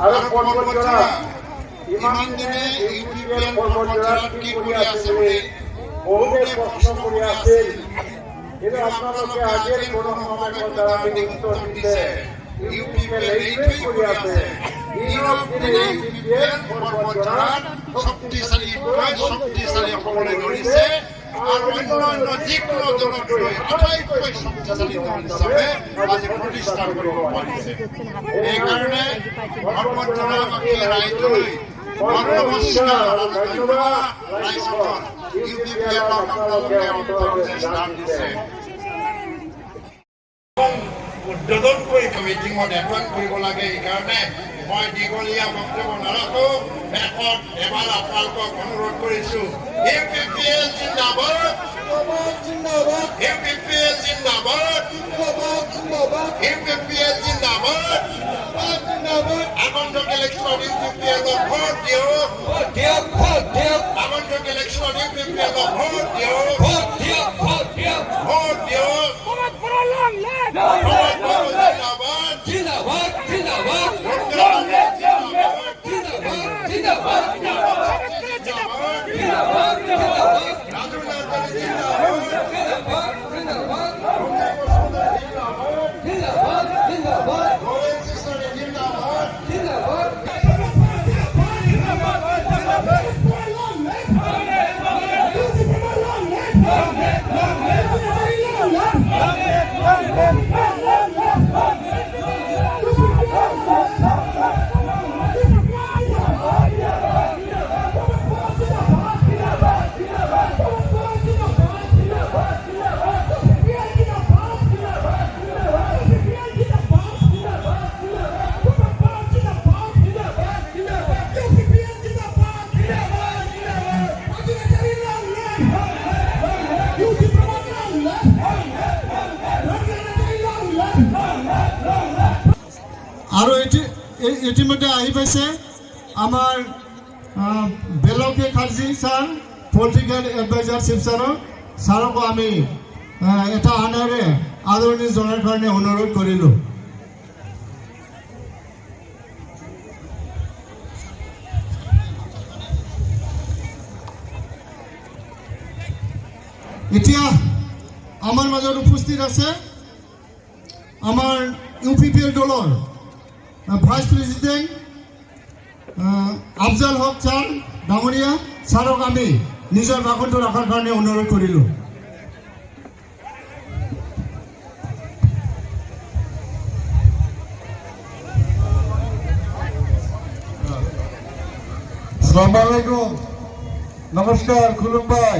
আৰু পৰ্বতজোৰা ইমান দিনে ইউপিপিএল পৰ্বতজোৰাত কি কৰি আছে বুলি বহুতে প্ৰশ্ন কৰি আছিল। কিন্তু আপোনালোকে আজিৰ গণসমাবেশৰ দ্বাৰা উত্তৰ দিছে ইউপিপিএল এইটোৱেই কৰি আছে। দিনক দিনে ইউপিপিএল পৰ্বতজোৰাত শক্তিশালী হ'বলৈ ধৰিছে আৰু অন্যান্য যিকোনো দলতকৈ আটাইতকৈ শক্তিশালী দল হিচাপে আজি প্ৰতিষ্ঠা কৰিব পাৰিছে। সেইকাৰণে পৰ্বতজোৰাবাসী ৰাইজলৈ নমস্কাৰ আৰু ধন্যবাদ। ৰাইজসকল ইউপিপিএলৰ আপোনালোকে অন্তৰতে স্থান দিছে। উদ্বোধনকৈ মিটিঙত এপইণ্ট কৰিব লাগে। সেইকাৰণে মই দীঘলীয়া বক্তব্য নাৰাখো। শেষত এবাৰ আপোনালোকক অনুৰোধ কৰিছো, ইউপিপিএল জিন্দাবাদ, ইউপিপিএল জিন্দাবাদ, ইউপিপিএল জিন্দাবাদ। আগন্তুক ইলেকশ্যন ইউপিপিএলক ভোট দিয়ক, আগন্তুক ইলেকশ্যন ইউপিপিএলক ভোট দিয়ক, ভোট দিয়ক। জিন্দাবাদ, জিন্দাবাদ, আৰু ইতিমধ্যে আহি পাইছে আমাৰ বেলকে খাৰ্জি ছাৰ, পলিটিকেল এডভাইজাৰ চিফ ছাৰকো আমি এটা আনেৰে আদৰণি জনাৰ কাৰণে অনুৰোধ কৰিলোঁ। এতিয়া আমাৰ মাজত উপস্থিত আছে আমাৰ ইউপিপিএল দলৰ ভাইস প্ৰেসিডেন্ট আফজাল হক ছাৰ ডাঙৰীয়া ছাৰক আমি নিজৰ ভাষণটো ৰখাৰ কাৰণে অনুৰোধ কৰিলোঁ। আসসালামু আলাইকুম, নমস্কাৰ, খুলুমবাই।